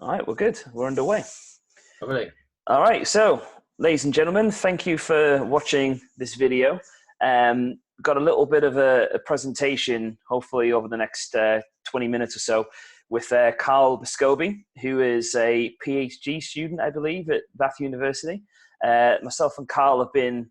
All right, we're good. We're underway. Lovely. All right, so ladies and gentlemen, thank you for watching this video. Got a little bit of a presentation, hopefully over the next 20 minutes or so, with Carl Bescoby, who is a PhD student, I believe, at Bath University. Myself and Carl have been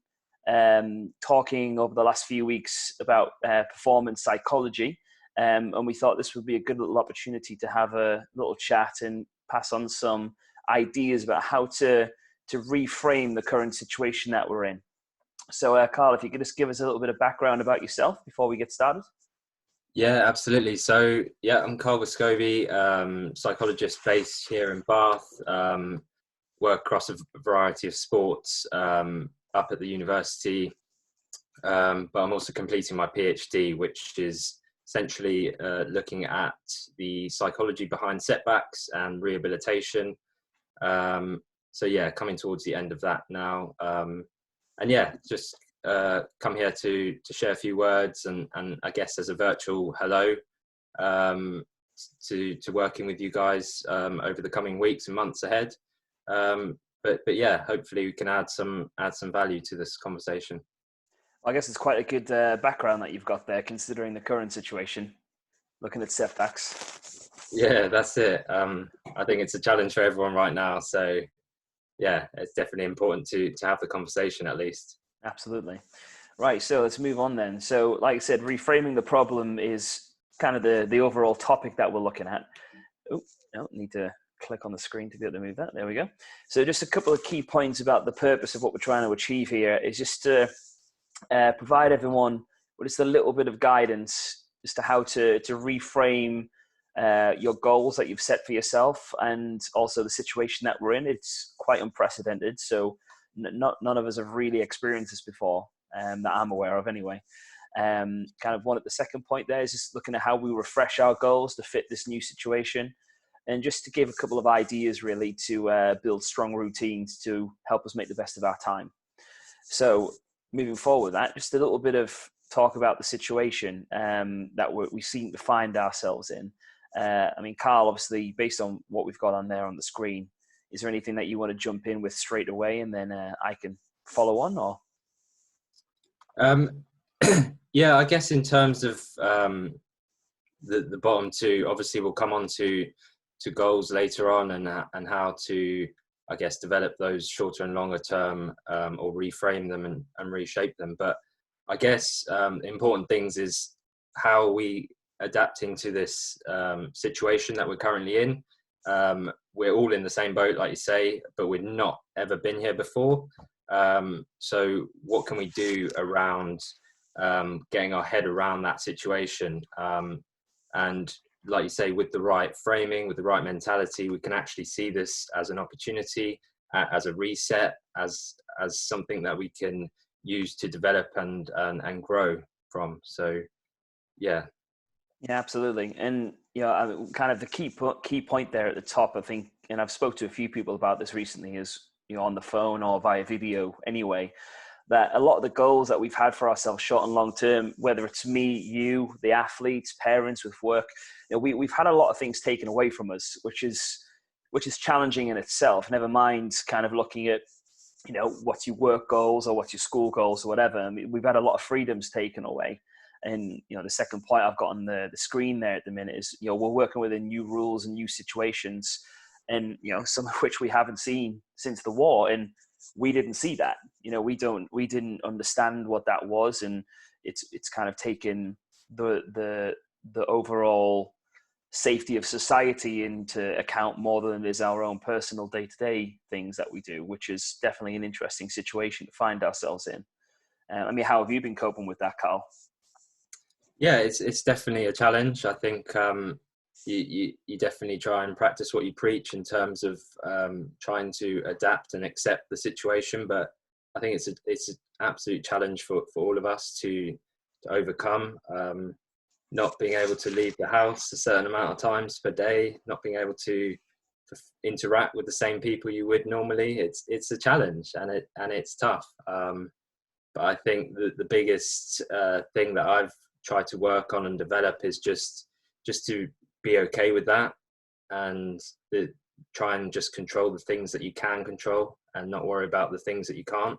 talking over the last few weeks about performance psychology, and we thought this would be a good little opportunity to have a little chat and pass on some ideas about how to reframe the current situation that we're in. So, Carl, if you could just give us a little bit of background about yourself before we get started. Yeah, absolutely. So, yeah, I'm Carl Bescoby, psychologist based here in Bath. Work across a variety of sports up at the university, but I'm also completing my PhD, which is essentially looking at the psychology behind setbacks and rehabilitation. So, yeah, coming towards the end of that now. And yeah, just come here to share a few words and I guess as a virtual hello to working with you guys over the coming weeks and months ahead. But yeah, hopefully we can add some value to this conversation. I guess it's quite a good background that you've got there, considering the current situation, looking at setbacks. Yeah, that's it. I think it's a challenge for everyone right now. So yeah, it's definitely important to have the conversation at least. Absolutely. Right, so let's move on then. So, like I said, reframing the problem is kind of the overall topic that we're looking at. Oh, no, need to click on the screen to be able to move that. There we go. So just a couple of key points about the purpose of what we're trying to achieve here is just to provide everyone with just a little bit of guidance as to how to reframe your goals that you've set for yourself, and also the situation that we're in. It's quite unprecedented, so none of us have really experienced this before, that I'm aware of anyway. Kind of one at the second point there is just looking at how we refresh our goals to fit this new situation, and just to give a couple of ideas really to build strong routines to help us make the best of our time. So moving forward, that just a little bit of talk about the situation that we seem to find ourselves in. I mean, Carl, obviously, based on what we've got on there on the screen, is there anything that you want to jump in with straight away, and then I can follow on? Or yeah, I guess in terms of the bottom two, obviously we'll come on to goals later on and how to, I guess, develop those shorter and longer term or reframe them and reshape them. But I guess important things is how we adapting to this situation that we're currently in. We're all in the same boat, like you say, but we've not ever been here before. So what can we do around getting our head around that situation? And like you say, with the right framing, with the right mentality, we can actually see this as an opportunity, as a reset, as something that we can use to develop and grow from. So yeah. yeah, absolutely. And kind of the key point there at the top, I think, and I've spoke to a few people about this recently, is on the phone or via video anyway, that a lot of the goals that we've had for ourselves, short and long term, whether it's me, you, the athletes, parents with work, we've had a lot of things taken away from us, which is challenging in itself. Never mind kind of looking at what's your work goals or what's your school goals or whatever. I mean, we've had a lot of freedoms taken away. And the second point I've got on the screen there at the minute is we're working within new rules and new situations, and some of which we haven't seen since the war, and we didn't see that. We didn't understand what that was, and it's kind of taken the overall safety of society into account more than it is our own personal day-to-day things that we do, which is definitely an interesting situation to find ourselves in. I mean, how have you been coping with that, Carl? Yeah, it's definitely a challenge. I think you definitely try and practice what you preach in terms of trying to adapt and accept the situation. But I think it's an absolute challenge for all of us to overcome. Not being able to leave the house a certain amount of times per day, not being able to interact with the same people you would normally. It's a challenge, and it's tough. But I think the biggest thing that I've tried to work on and develop is just to be okay with that, and try and just control the things that you can control and not worry about the things that you can't.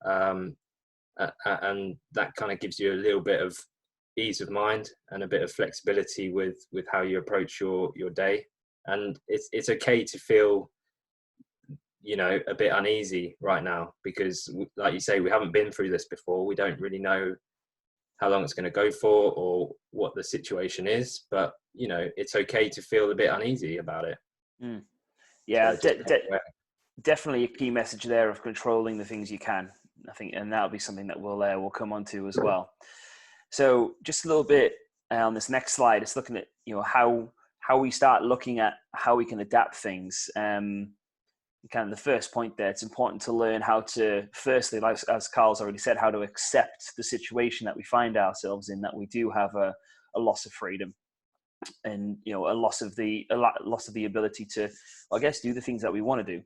And that kind of gives you a little bit of ease of mind and a bit of flexibility with how you approach your day. And it's okay to feel, you know, a bit uneasy right now, because like you say, we haven't been through this before. We don't really know how long it's going to go for or what the situation is, but you know, it's okay to feel a bit uneasy about it. Yeah, So definitely a key message there of controlling the things you can, I think, and that'll be something that we'll come on to as well. So just a little bit on this next slide, it's looking at, you know, how we start looking at how we can adapt things. Kind of the first point there, it's important to learn how to, firstly, like, as Carl's already said, how to accept the situation that we find ourselves in, that we do have a loss of freedom, and, you know, a loss of the ability to, I guess, do the things that we want to do.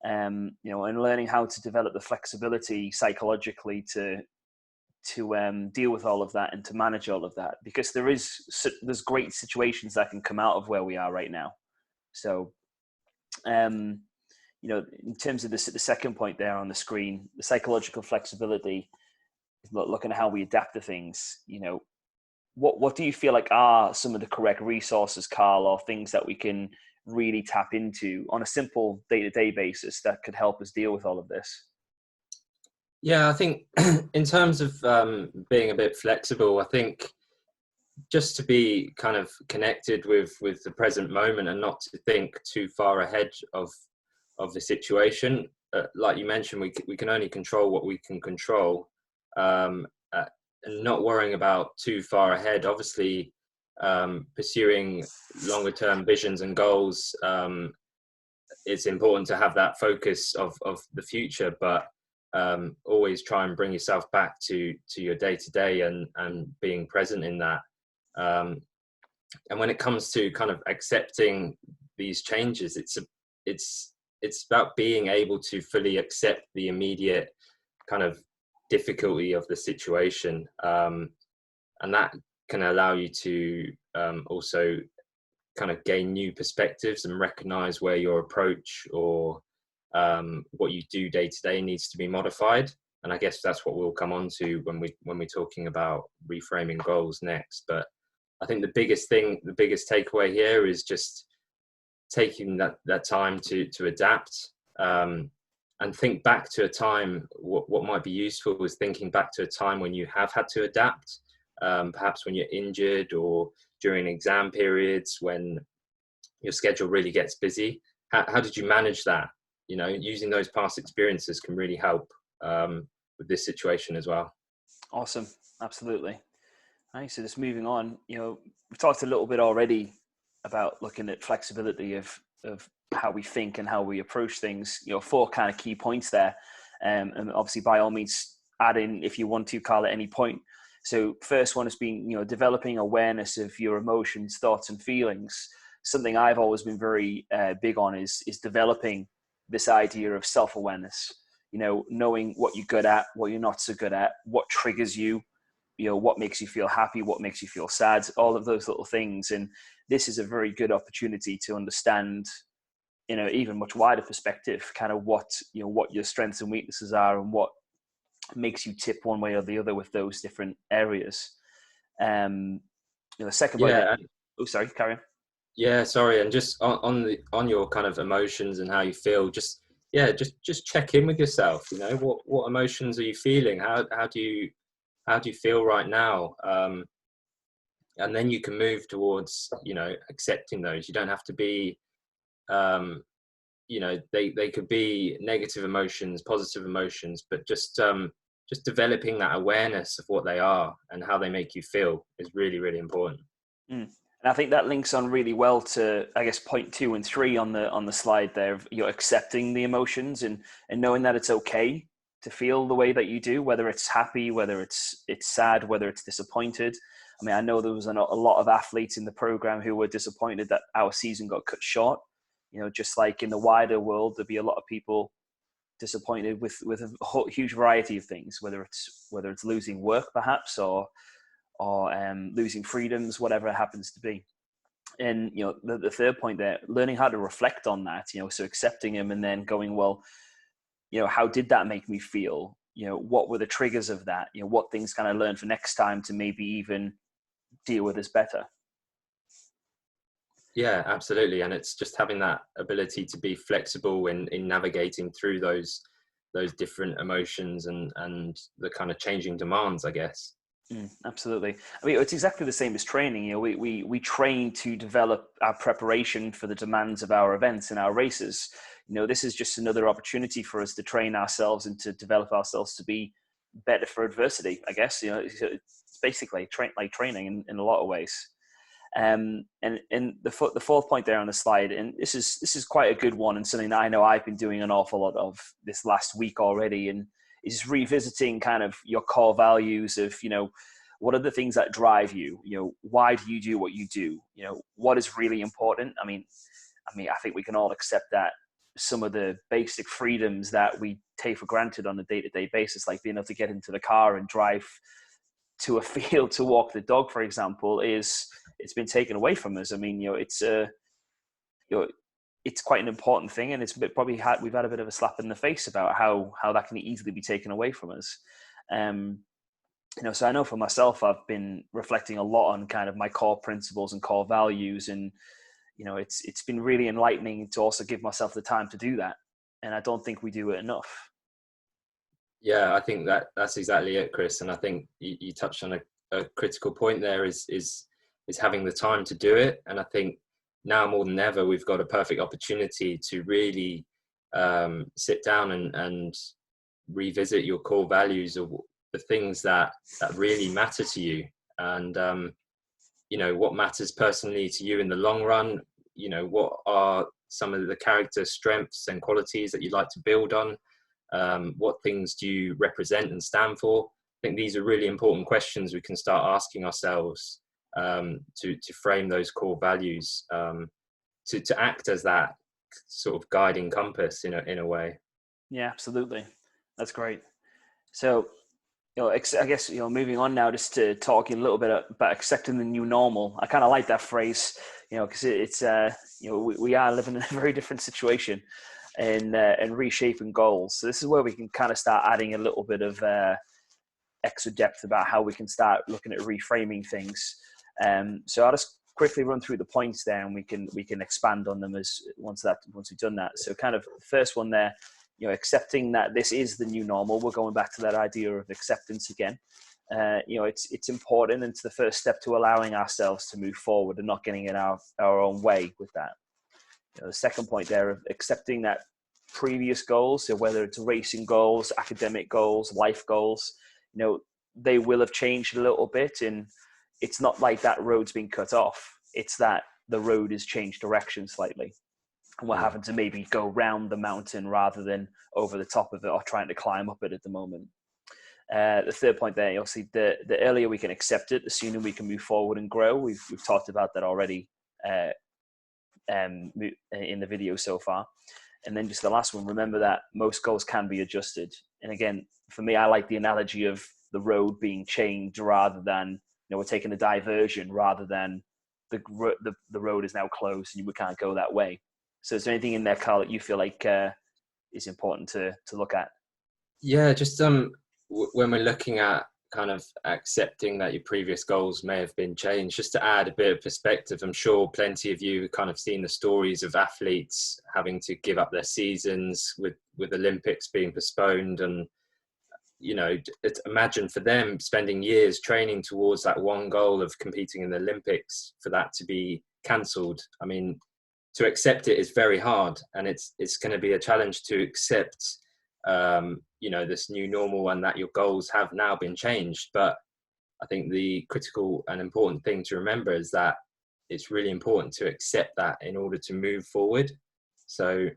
You know, and learning how to develop the flexibility psychologically to deal with all of that and to manage all of that, because there's great situations that can come out of where we are right now. So, you know, in terms of the second point there on the screen, the psychological flexibility is looking at how we adapt to things. You know, what do you feel like are some of the correct resources, Carl, or things that we can really tap into on a simple day-to-day basis that could help us deal with all of this? Yeah, I think in terms of being a bit flexible, I think just to be kind of connected with the present moment and not to think too far ahead of the situation. Like you mentioned, we can only control what we can control, and not worrying about too far ahead. Obviously, pursuing longer term visions and goals, it's important to have that focus of the future, but always try and bring yourself back to your day to day and being present in that. And when it comes to kind of accepting these changes, it's about being able to fully accept the immediate kind of difficulty of the situation, and that can allow you to also kind of gain new perspectives and recognize where your approach or what you do day to day needs to be modified. And I guess that's what we'll come on to when we're talking about reframing goals next. But I think the biggest takeaway here is just taking that time to adapt, and think back to a time. What might be useful is thinking back to a time when you have had to adapt, perhaps when you're injured or during exam periods when your schedule really gets busy. How did you manage that? You know, using those past experiences can really help with this situation as well. Awesome. Absolutely. All right, so just moving on, you know, we've talked a little bit already about looking at flexibility of how we think and how we approach things, you know, 4 kind of key points there. And obviously, by all means, add in if you want to, Carl, at any point. So first one has been, you know, developing awareness of your emotions, thoughts, and feelings. Something I've always been very big on is developing this idea of self-awareness, you know, knowing what you're good at, what you're not so good at, what triggers you, you know, what makes you feel happy, what makes you feel sad, all of those little things. And this is a very good opportunity to understand, you know, even much wider perspective, kind of what your strengths and weaknesses are and what makes you tip one way or the other with those different areas. You know, the second point. Yeah. Oh, sorry, carry on. Yeah, sorry. And just on your kind of emotions and how you feel, just check in with yourself. You know, what emotions are you feeling? How do you feel right now? And then you can move towards, you know, accepting those. You don't have to be, you know, they could be negative emotions, positive emotions, but just developing that awareness of what they are and how they make you feel is really, really important. And I think that links on really well to, I guess, point 2 and 3 on the slide there. You're accepting the emotions and knowing that it's okay to feel the way that you do, whether it's happy, whether it's sad, whether it's disappointed. I mean, I know there was a lot of athletes in the program who were disappointed that our season got cut short. You know, just like in the wider world, there'd be a lot of people disappointed with a whole, huge variety of things, whether it's losing work perhaps or losing freedoms, whatever it happens to be. And, the third point there, learning how to reflect on that, so accepting them and then going, well, how did that make me feel? What were the triggers of that? What things can I learn for next time to maybe even deal with this better? Yeah, absolutely. And it's just having that ability to be flexible in navigating through those different emotions and the kind of changing demands, I guess. Absolutely. I mean, it's exactly the same as training. We train to develop our preparation for the demands of our events and our races. This is just another opportunity for us to train ourselves and to develop ourselves to be better for adversity, I guess. It's basically like training in a lot of ways. And the fourth point there on the slide, and this is quite a good one, and something that I know I've been doing an awful lot of this last week already, and is revisiting kind of your core values of, what are the things that drive you? Why do you do what you do? What is really important? I mean, I think we can all accept that some of the basic freedoms that we take for granted on a day-to-day basis, like being able to get into the car and drive to a field to walk the dog, for example, it's been taken away from us. I mean, it's quite an important thing, and we've had a bit of a slap in the face about how that can easily be taken away from us. So I know for myself, I've been reflecting a lot on kind of my core principles and core values, and it's been really enlightening to also give myself the time to do that, and I don't think we do it enough. Yeah, I think that's exactly it, Chris. And I think you touched on a critical point there is having the time to do it. And I think now more than ever, we've got a perfect opportunity to really sit down and revisit your core values of the things that really matter to you. And, what matters personally to you in the long run, what are some of the character strengths and qualities that you'd like to build on? What things do you represent and stand for? I think these are really important questions we can start asking ourselves to frame those core values, to act as that sort of guiding compass in a way. Yeah, absolutely. That's great. So, I guess, moving on now, just to talk a little bit about accepting the new normal. I kind of like that phrase, because it's, we are living in a very different situation and reshaping goals. So this is where we can kind of start adding a little bit of extra depth about how we can start looking at reframing things. So I'll just quickly run through the points there, and we can expand on them once we've done that. So kind of the first one there, accepting that this is the new normal. We're going back to that idea of acceptance again. It's important, and it's the first step to allowing ourselves to move forward and not getting in our own way with that. The second point there of accepting that previous goals, so whether it's racing goals, academic goals, life goals, they will have changed a little bit, and it's not like that road's been cut off. It's that the road has changed direction slightly, and we're having to maybe go round the mountain rather than over the top of it or trying to climb up it at the moment. The third point there, obviously, the earlier we can accept it, the sooner we can move forward and grow. We've talked about that already in the video so far. And then just the last one, remember that most goals can be adjusted. And again, for me, I like the analogy of the road being changed rather than, we're taking a diversion rather than the road is now closed and we can't go that way. So is there anything in there, Carl, that you feel like is important to look at? Yeah, just when we're looking at kind of accepting that your previous goals may have been changed, just to add a bit of perspective, I'm sure plenty of you have kind of seen the stories of athletes having to give up their seasons with Olympics being postponed. And, imagine for them spending years training towards that one goal of competing in the Olympics, for that to be cancelled. I mean, to accept it is very hard, and it's going to be a challenge to accept this new normal and that your goals have now been changed. But I think the critical and important thing to remember is that it's really important to accept that in order to move forward. So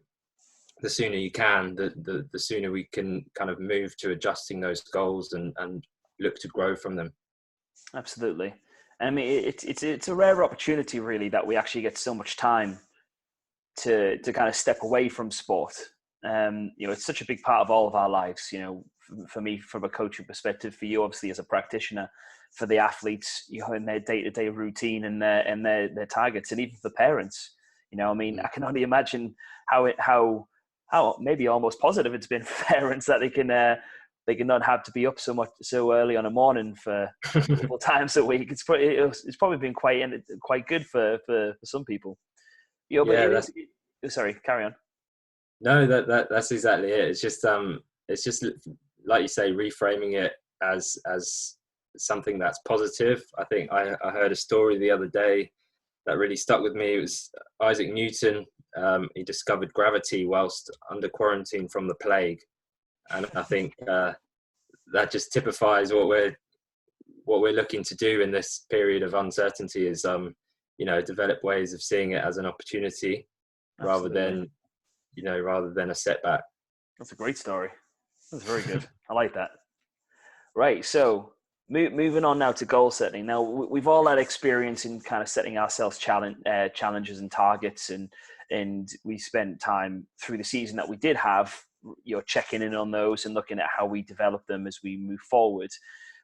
the sooner you can, the sooner we can kind of move to adjusting those goals and look to grow from them. Absolutely. I mean, it's a rare opportunity, really, that we actually get so much time to kind of step away from sport. It's such a big part of all of our lives, for me, from a coaching perspective, for you, obviously as a practitioner, for the athletes, in their day-to-day routine and their targets, and even for parents. I mean, I can only imagine how maybe almost positive it's been for parents that they can not have to be up so early on a morning for multiple times a week. It's probably been quite good for some people. But Yeah, it is. Sorry, carry on. no, that's exactly it. It's just like you say, reframing it as something that's positive. I think I heard a story the other day that really stuck with me. It was Isaac Newton. He discovered gravity whilst under quarantine from the plague, and I think that just typifies what we're looking to do in this period of uncertainty. Is develop ways of seeing it as an opportunity rather than a setback. That's a great story. That's very good. I like that. Right. So moving on now to goal setting. Now we've all had experience in kind of setting ourselves challenges and targets, and we spent time through the season that we did have, checking in on those and looking at how we develop them as we move forward.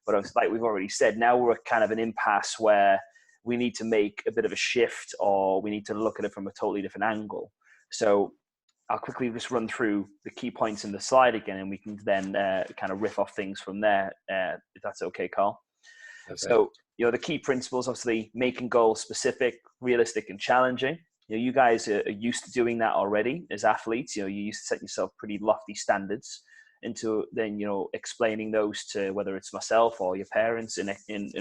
But like we've already said, now we're at kind of an impasse where we need to make a bit of a shift, or we need to look at it from a totally different angle. So I'll quickly just run through the key points in the slide again, and we can then kind of riff off things from there, if that's okay, Carl. Okay. So, the key principles, obviously, making goals specific, realistic, and challenging. You guys are used to doing that already as athletes. You used to set yourself pretty lofty standards, into then, explaining those to whether it's myself or your parents, and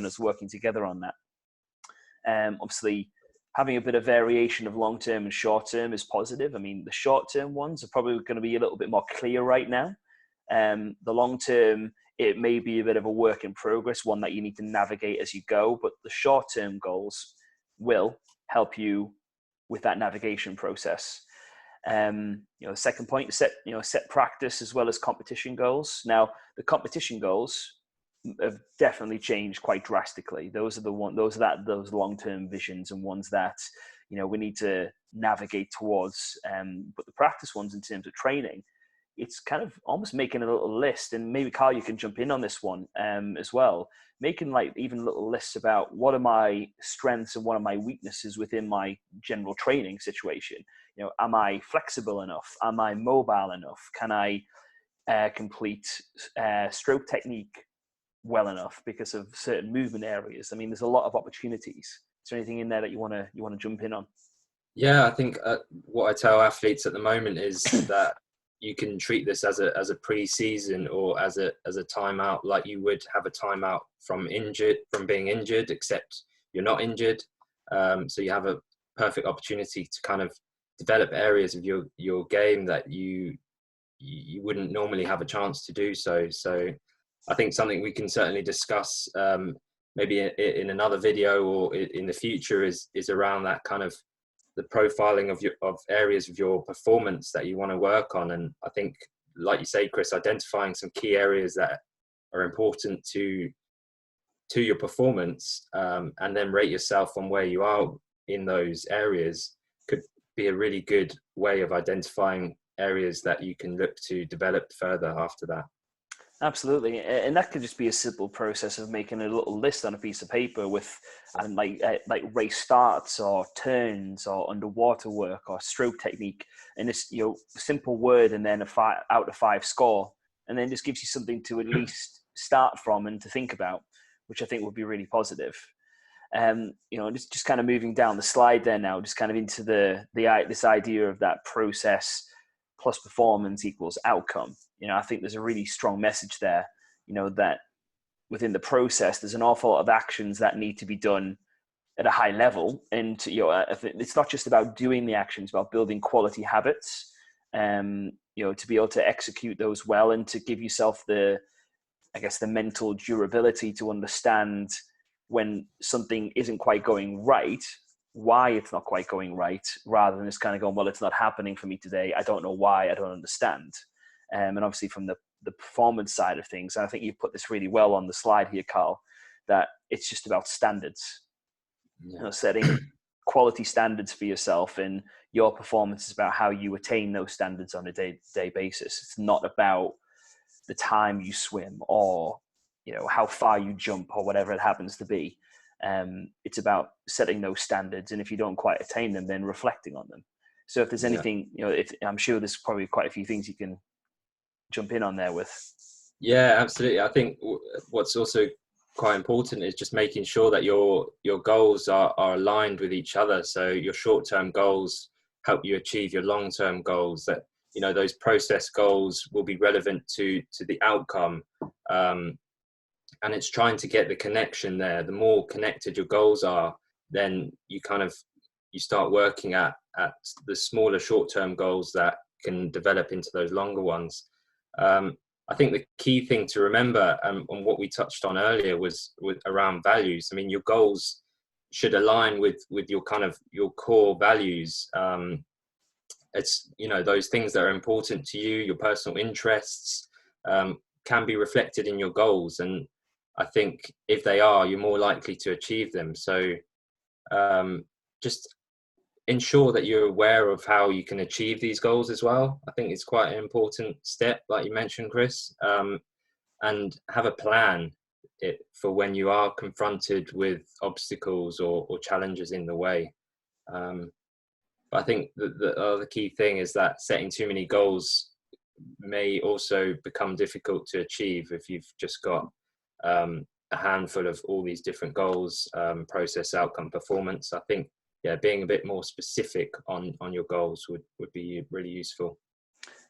us working together on that. Obviously, having a bit of variation of long-term and short-term is positive. I mean, the short-term ones are probably going to be a little bit more clear right now. The long-term, it may be a bit of a work in progress, one that you need to navigate as you go, but the short-term goals will help you with that navigation process. The second point, set practice as well as competition goals. Now, the competition goals have definitely changed quite drastically. Those are those long-term visions and ones that we need to navigate towards. But the practice ones, in terms of training, it's kind of almost making a little list. And maybe Carl, you can jump in on this one as well. Making like even little lists about what are my strengths and what are my weaknesses within my general training situation. Am I flexible enough? Am I mobile enough? Can I complete stroke technique well enough because of certain movement areas? I mean, there's a lot of opportunities. Is there anything in there that you want to jump in on? Yeah, I think what I tell athletes at the moment is that you can treat this as a pre-season or as a timeout, like you would have a timeout from being injured, except you're not injured. So you have a perfect opportunity to kind of develop areas of your game that you wouldn't normally have a chance to do so. So I think something we can certainly discuss maybe in another video or in the future is around that kind of the profiling of areas of your performance that you want to work on. And I think, like you say, Chris, identifying some key areas that are important to your performance, and then rate yourself on where you are in those areas could be a really good way of identifying areas that you can look to develop further after that. Absolutely, and that could just be a simple process of making a little list on a piece of paper with, like race starts or turns or underwater work or stroke technique, and this simple word and then a out of 5 score, and then just gives you something to at least start from and to think about, which I think would be really positive. Just kind of moving down the slide there now, just kind of into this idea of that process plus performance equals outcome. I think there's a really strong message there, that within the process, there's an awful lot of actions that need to be done at a high level. And, it's not just about doing the actions, about building quality habits, to be able to execute those well and to give yourself the mental durability to understand when something isn't quite going right, why it's not quite going right, rather than just kind of going, well, it's not happening for me today. I don't know why. I don't understand. And obviously from the performance side of things, and I think you put this really well on the slide here, Carl, that it's just about standards. Yeah. Setting quality standards for yourself, and your performance is about how you attain those standards on a day-to-day basis. It's not about the time you swim, or how far you jump, or whatever it happens to be. It's about setting those standards, and if you don't quite attain them, then reflecting on them. So if there's anything, I'm sure there's probably quite a few things you can jump in on there with. Yeah, absolutely. I think what's also quite important is just making sure that your goals are aligned with each other. So your short-term goals help you achieve your long-term goals. That those process goals will be relevant to the outcome, and it's trying to get the connection there. The more connected your goals are, then you start working at the smaller short-term goals that can develop into those longer ones. I think the key thing to remember, and what we touched on earlier, was around values. I mean, your goals should align with your core values. It's those things that are important to you, your personal interests, can be reflected in your goals, and I think if they are, you're more likely to achieve them. So just ensure that you're aware of how you can achieve these goals as well. I think it's quite an important step, like you mentioned, Chris, and have a plan for when you are confronted with obstacles or challenges in the way. But I think the other key thing is that setting too many goals may also become difficult to achieve if you've just got a handful of all these different goals, process, outcome, performance. I think being a bit more specific on your goals would be really useful.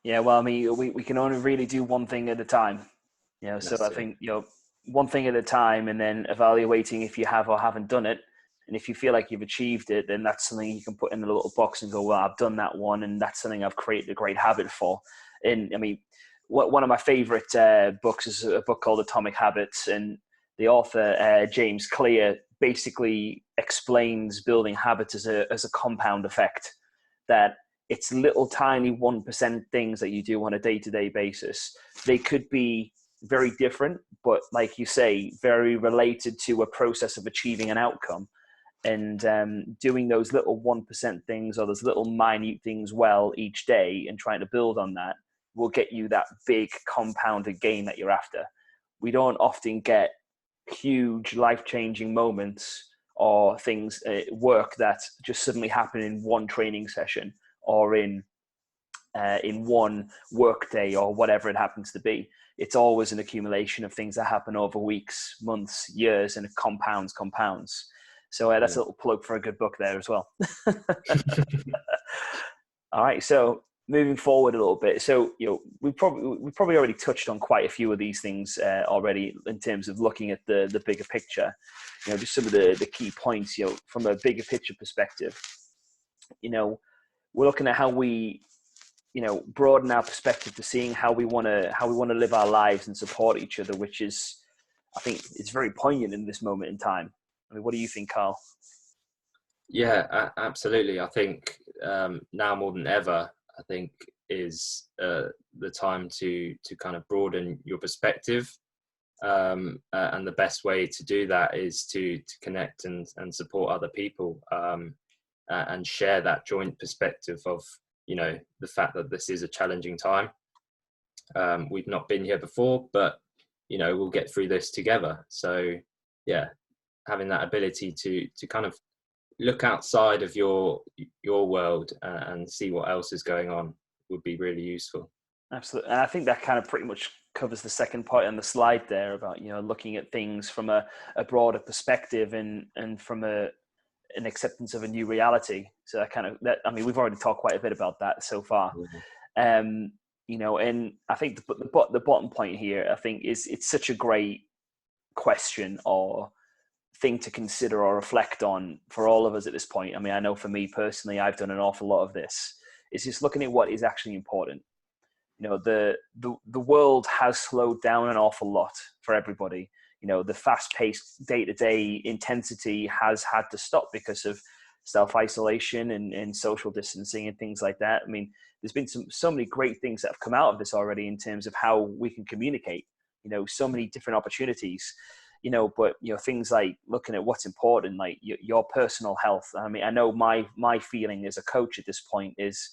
Yeah, well, I mean, we can only really do one thing at a time. So I think, one thing at a time, and then evaluating if you have or haven't done it. And if you feel like you've achieved it, then that's something you can put in a little box and go, well, I've done that one, and that's something I've created a great habit for. And I mean, one of my favorite books is a book called Atomic Habits, and the author, James Clear, basically explains building habits as a compound effect, that it's little tiny 1% things that you do on a day-to-day basis. They could be very different, but like you say, very related to a process of achieving an outcome. And doing those little 1% things, or those little minute things well each day, and trying to build on that, will get you that big compounded gain that you're after. We don't often get huge life-changing moments or things work that just suddenly happen in one training session, or in one work day, or whatever it happens to be. It's always an accumulation of things that happen over weeks, months, years, and it compounds. So that's a little plug for a good book there as well. All right, so moving forward a little bit. So we probably already touched on quite a few of these things already, in terms of looking at the bigger picture. Just some of the key points. From a bigger picture perspective, we're looking at how we broaden our perspective to seeing how we want to live our lives and support each other, which is, I think, it's very poignant in this moment in time. I mean, what do you think, Carl? Yeah, absolutely. I think now more than ever, I think is the time to kind of broaden your perspective, and the best way to do that is to connect and support other people, and share that joint perspective of the fact that this is a challenging time. We've not been here before, but we'll get through this together. So having that ability to kind of look outside of your world and see what else is going on would be really useful. Absolutely. And I think that kind of pretty much covers the second point on the slide there about looking at things from a broader perspective, and from an acceptance of a new reality. So I mean, we've already talked quite a bit about that so far. And I think the bottom point here, I think, is it's such a great question or thing to consider or reflect on for all of us at this point. I mean, I know for me personally, I've done an awful lot of this. It's just looking at what is actually important. The world has slowed down an awful lot for everybody. The fast-paced day-to-day intensity has had to stop because of self-isolation and social distancing and things like that. I mean, there's been so many great things that have come out of this already in terms of how we can communicate, so many different opportunities, but things like looking at what's important, like your personal health. I mean, I know my feeling as a coach at this point is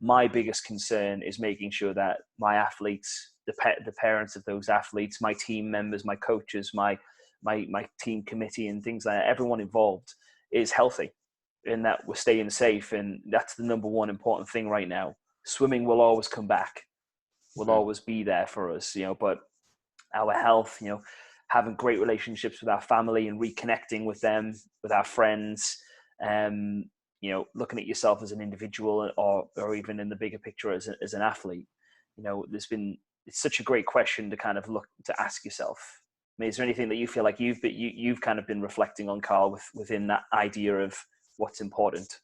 my biggest concern is making sure that my athletes, the parents of those athletes, my team members, my coaches, my team committee and things like that, everyone involved is healthy and that we're staying safe. And that's the number one important thing right now. Swimming will always come back, will always be there for us, but our health, having great relationships with our family and reconnecting with them, with our friends, looking at yourself as an individual or even in the bigger picture as an athlete, it's such a great question to kind of look to ask yourself. I mean, is there anything that you feel like you've kind of been reflecting on, Carl, within that idea of what's important?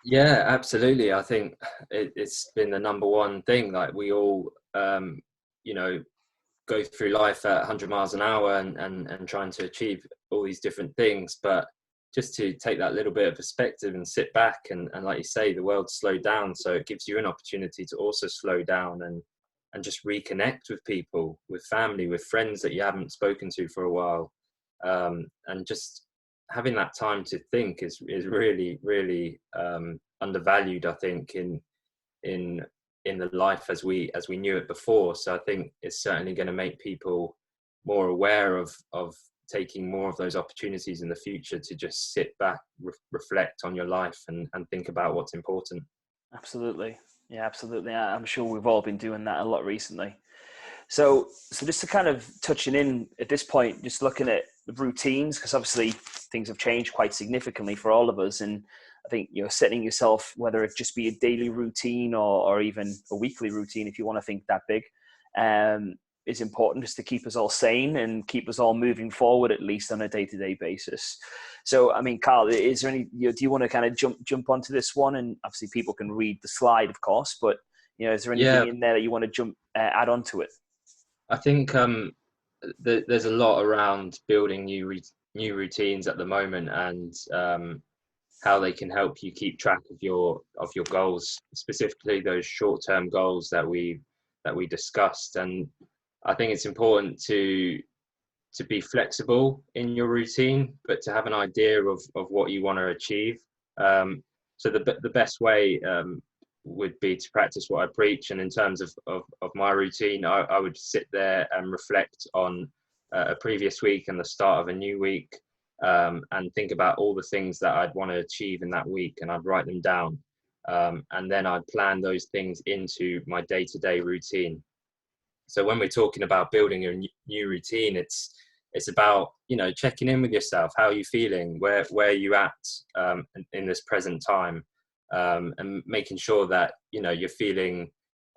Yeah, absolutely. I think it's been the number one thing. Like we all, go through life at 100 miles an hour and trying to achieve all these different things. But just to take that little bit of perspective and sit back and like you say, the world's slowed down. So it gives you an opportunity to also slow down and just reconnect with people, with family, with friends that you haven't spoken to for a while. And just having that time to think is really, really undervalued, I think, in the life as we knew it before. So I think it's certainly going to make people more aware of taking more of those opportunities in the future to just sit back, reflect on your life and think about what's important. Absolutely. Yeah, absolutely. I'm sure we've all been doing that a lot recently. So just to kind of touching in at this point, just looking at the routines, because obviously things have changed quite significantly for all of us. And I think, setting yourself, whether it just be a daily routine or even a weekly routine, if you want to think that big, is important just to keep us all sane and keep us all moving forward, at least on a day-to-day basis. So, I mean, Carl, is there any, do you want to kind of jump onto this one? And obviously people can read the slide, of course, but, is there anything in there that you want to add on to it? I think there's a lot around building new routines at the moment, and how they can help you keep track of your goals, specifically those short-term goals that we discussed. And I think it's important to be flexible in your routine, but to have an idea of what you want to achieve. So the best way would be to practice what I preach. And in terms of my routine, I would sit there and reflect on a previous week and the start of a new week, and think about all the things that I'd want to achieve in that week, and I'd write them down. And then I'd plan those things into my day-to-day routine. So when we're talking about building a new routine, it's about, checking in with yourself. How are you feeling? Where are you at in this present time? And making sure that, you're feeling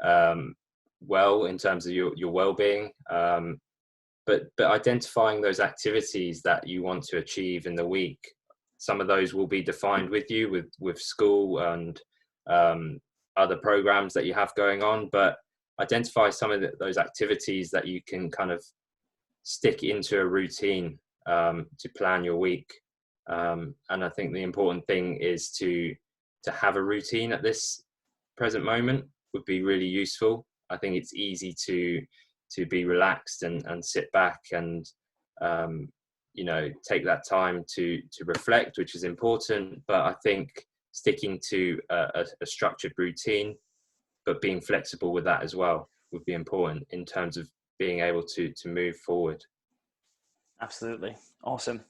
well in terms of your well-being. But identifying those activities that you want to achieve in the week. Some of those will be defined with you with school and other programs that you have going on, but identify some of those activities that you can kind of stick into a routine to plan your week. And I think the important thing is to have a routine at this present moment would be really useful. I think it's easy to be relaxed and sit back and take that time to reflect, which is important. But I think sticking to a structured routine, but being flexible with that as well, would be important in terms of being able to move forward. Absolutely. Awesome.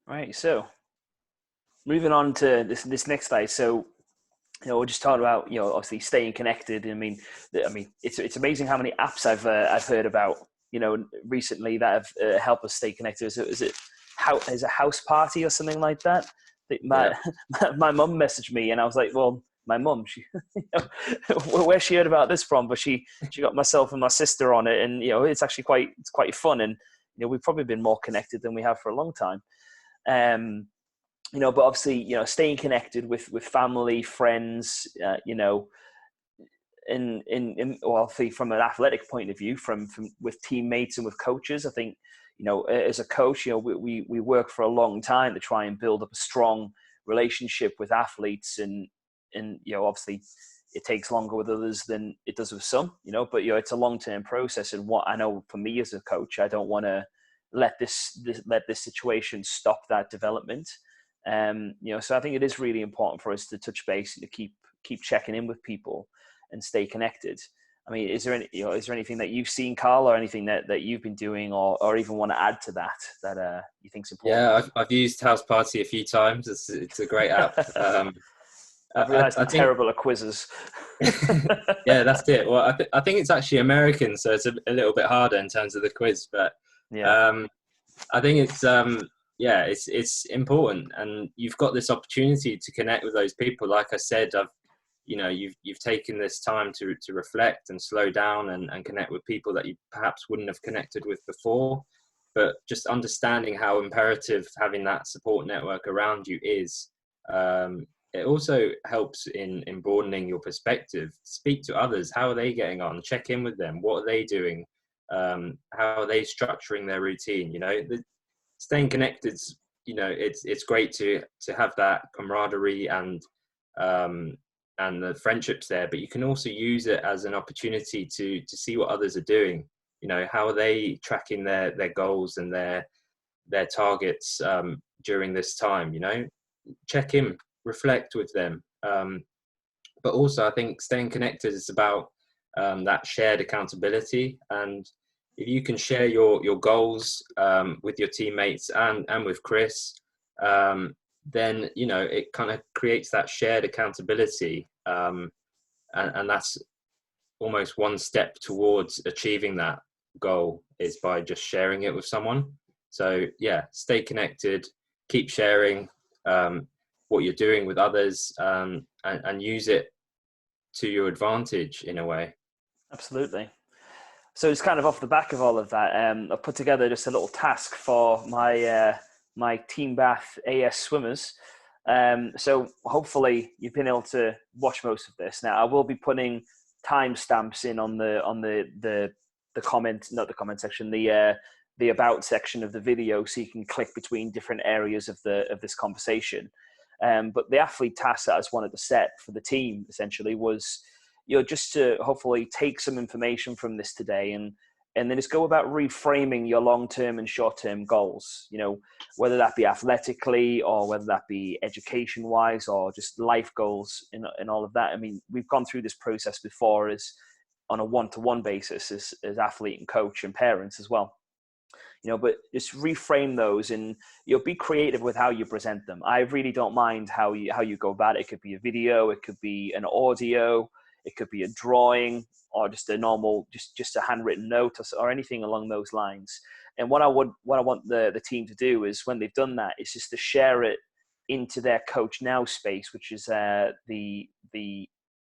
Right. So moving on to this next slide. So, we're just talking about, obviously staying connected. I mean, it's amazing how many apps I've heard about, recently that have helped us stay connected. Is it House Party or something like that? My mum messaged me and I was like, well, my mum, she, where she heard about this from, but she got myself and my sister on it, and it's actually quite fun, and we've probably been more connected than we have for a long time. But obviously, staying connected with family, friends, from an athletic point of view, from with teammates and with coaches. I think, as a coach, we work for a long time to try and build up a strong relationship with athletes, and obviously it takes longer with others than it does with some, but it's a long-term process. And what I know for me as a coach, I don't want to let this situation stop that development. So I think it is really important for us to touch base and to keep keep checking in with people and stay connected. I mean, is there anything that you've seen, Carl, or anything that you've been doing, or even want to add to that you think's important? Yeah, I've used House Party a few times. It's a great app. I've realized I I'm think terrible at quizzes. yeah, that's it. Well, I think it's actually American, so it's a little bit harder in terms of the quiz. But Yeah, I think yeah, it's important, and you've got this opportunity to connect with those people. Like I said, you've taken this time to reflect and slow down and connect with people that you perhaps wouldn't have connected with before. But just understanding how imperative having that support network around you is. It also helps in broadening your perspective. Speak to others. How are they getting on? Check in with them. What are they doing? How are they structuring their routine? Staying connected. It's great to have that camaraderie and the friendships there, but you can also use it as an opportunity to see what others are doing. How are they tracking their goals and their targets during this time? Check in, reflect with them. But also, I think staying connected is about that shared accountability. And if you can share your goals with your teammates and with Chris, then it kind of creates that shared accountability, and that's almost one step towards achieving that goal, is by just sharing it with someone. So yeah, stay connected, keep sharing what you're doing with others, and use it to your advantage in a way. absolutely. So it's kind of off the back of all of that. I've put together just a little task for my Team Bath AS swimmers. So hopefully you've been able to watch most of this. Now I will be putting timestamps in on the comment, not the comment section, the about section of the video, so you can click between different areas of this conversation. But the athlete task that I just wanted to set for the team essentially was, just to hopefully take some information from this today and then just go about reframing your long-term and short-term goals, whether that be athletically or whether that be education-wise or just life goals and all of that. I mean, we've gone through this process before as on a one-to-one basis as athlete and coach and parents as well. But just reframe those and be creative with how you present them. I really don't mind how you go about it. It could be a video, it could be an audio, it could be a drawing, or just a normal, just a handwritten note or anything along those lines. And what I want the team to do is, when they've done that, is just to share it into their Coach Now space, which is the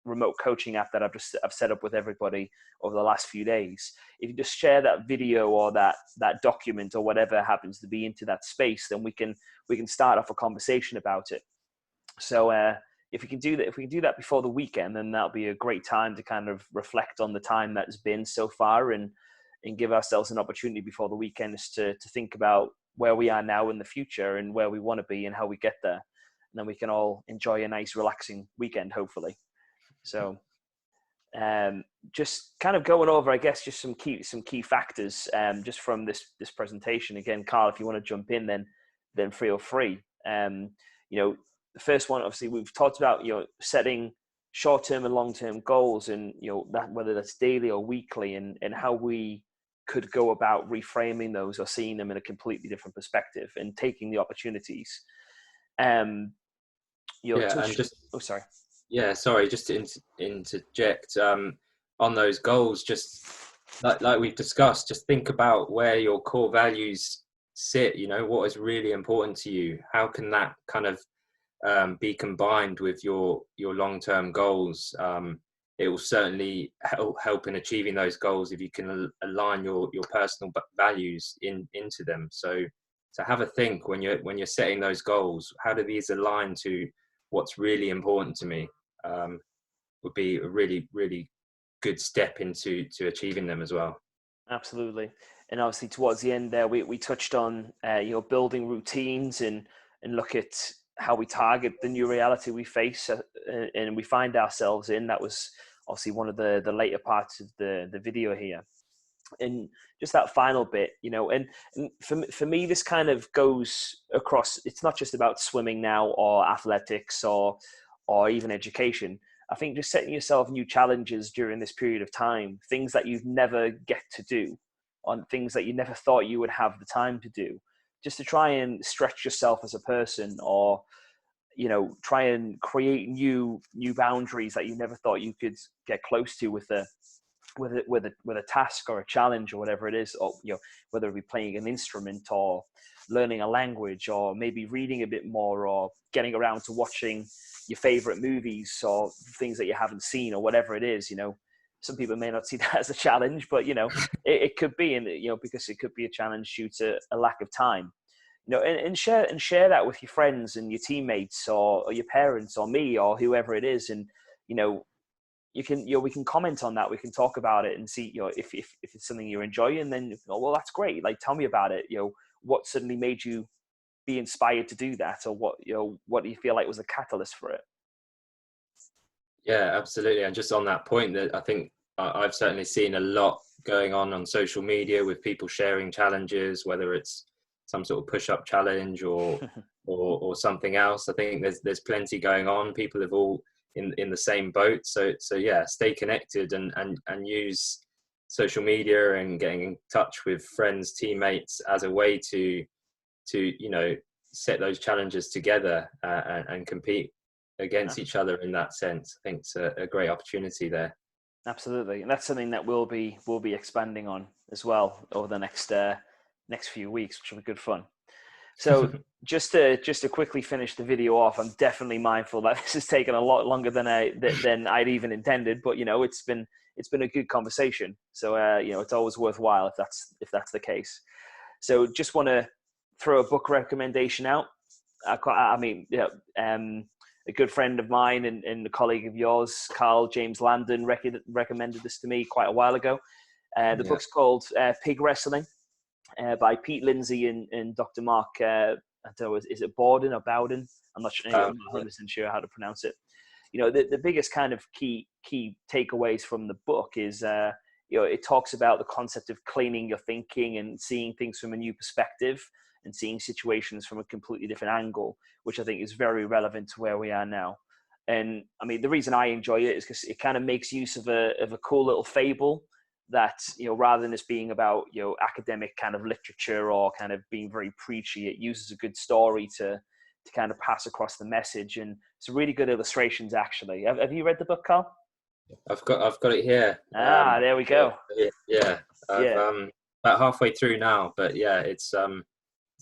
remote coaching app that I've set up with everybody over the last few days. If you just share that video or that document or whatever happens to be into that space, then we can start off a conversation about it. So if we can do that before the weekend, then that'll be a great time to kind of reflect on the time that's been so far and give ourselves an opportunity before the weekend is to think about where we are now in the future and where we want to be and how we get there. And then we can all enjoy a nice relaxing weekend, hopefully. So just kind of going over, I guess, just some key factors just from this presentation. Again, Carl, if you want to jump in, then feel free. The first one, obviously, we've talked about setting short-term and long-term goals, and that whether that's daily or weekly, and how we could go about reframing those or seeing them in a completely different perspective and taking the opportunities. Sorry, just to interject on those goals, just like we've discussed, just think about where your core values sit. What is really important to you. How can that kind of be combined with your long-term goals? It will certainly help in achieving those goals if you can align your personal values into them. So to have a think when you're setting those goals, how do these align to what's really important to me? Would be a really, really good step into achieving them as well. Absolutely. And obviously towards the end there, we touched on building routines and look at how we target the new reality we face and we find ourselves in. That was obviously one of the later parts of the video here. And just that final bit, and for me, this kind of goes across. It's not just about swimming now or athletics or even education. I think just setting yourself new challenges during this period of time, things that you'd never get to do, on things that you never thought you would have the time to do, just to try and stretch yourself as a person, or try and create new boundaries that you never thought you could get close to with a task or a challenge or whatever it is, or whether it be playing an instrument or learning a language, or maybe reading a bit more, or getting around to watching your favorite movies or things that you haven't seen, or whatever it is. Some people may not see that as a challenge, but it could be, and because it could be a challenge due to a lack of time. And share that with your friends and your teammates, or your parents, or me, or whoever it is. And you can we can comment on that, we can talk about it and see if it's something you enjoy, and then well, that's great, like tell me about it. What suddenly made you be inspired to do that, or what do you feel like was a catalyst for it? Yeah, absolutely. And just on that point, that I think I've certainly seen a lot going on social media, with people sharing challenges, whether it's some sort of push-up challenge or something else. I think there's plenty going on. People have all in the same boat. So yeah, stay connected and use social media and getting in touch with friends, teammates, as a way to set those challenges together, and compete against each other in that sense. I think it's a great opportunity there. Absolutely, and that's something that we'll be expanding on as well over the next few weeks, which will be good fun. So just to quickly finish the video off, I'm definitely mindful that this has taken a lot longer than I'd even intended, but it's been a good conversation. So it's always worthwhile if that's the case. So just want to throw a book recommendation out. A good friend of mine and a colleague of yours, Carl James Landon, recommended this to me quite a while ago. The book's called Pig Wrestling, by Pete Lindsay and Dr. Mark, I don't know, is it Bowden or Bowden? I'm not sure. I'm not 100% sure how to pronounce it. The biggest kind of key takeaways from the book is, it talks about the concept of cleaning your thinking and seeing things from a new perspective, and seeing situations from a completely different angle, which I think is very relevant to where we are now. And I mean, the reason I enjoy it is because it kind of makes use of a cool little fable that, rather than this being about, academic kind of literature or kind of being very preachy, it uses a good story to kind of pass across the message. And some really good illustrations, actually. Have you read the book, Carl? I've got it here. There we go. Yeah. I've about halfway through now, but yeah, it's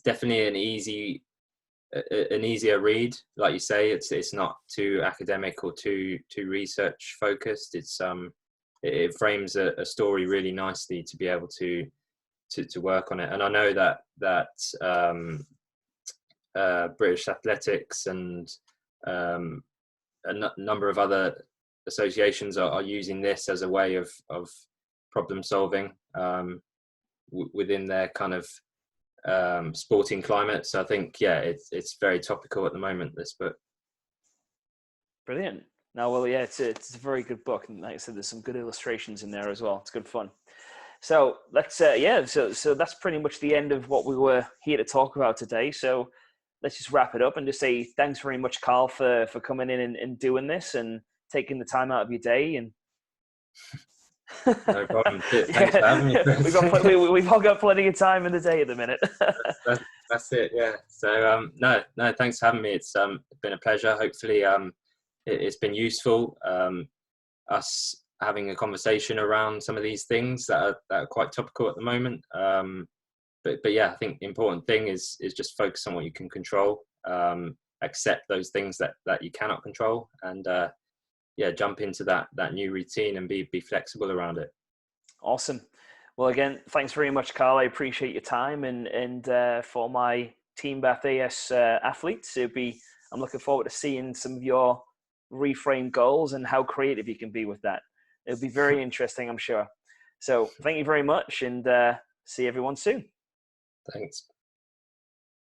definitely an easier read. Like you say, it's not too academic or too research focused. It frames a story really nicely to be able to work on it. And I know that British Athletics and a number of other associations are using this as a way of problem solving within their kind of sporting climate. So I think, yeah, it's very topical at the moment, this book. Brilliant. No, well, yeah, it's a very good book, and like I said, there's some good illustrations in there as well. It's good fun. So let's so that's pretty much the end of what we were here to talk about today. So let's just wrap it up and just say thanks very much, Carl, for coming in and doing this and taking the time out of your day. And no problem. Thanks for having me. We've all got plenty of time in the day at the minute. that's it. Yeah. So no, thanks for having me. It's been a pleasure. Hopefully it's been useful, us having a conversation around some of these things that are quite topical at the moment. But yeah, I think the important thing is just focus on what you can control, accept those things that you cannot control, and jump into that new routine and be flexible around it. Awesome. Well, again, thanks very much, Carl. I appreciate your time, and for my Team Bath AS athletes, I'm looking forward to seeing some of your reframe goals and how creative you can be with that. It'll be very interesting, I'm sure. So thank you very much, and see everyone soon. Thanks.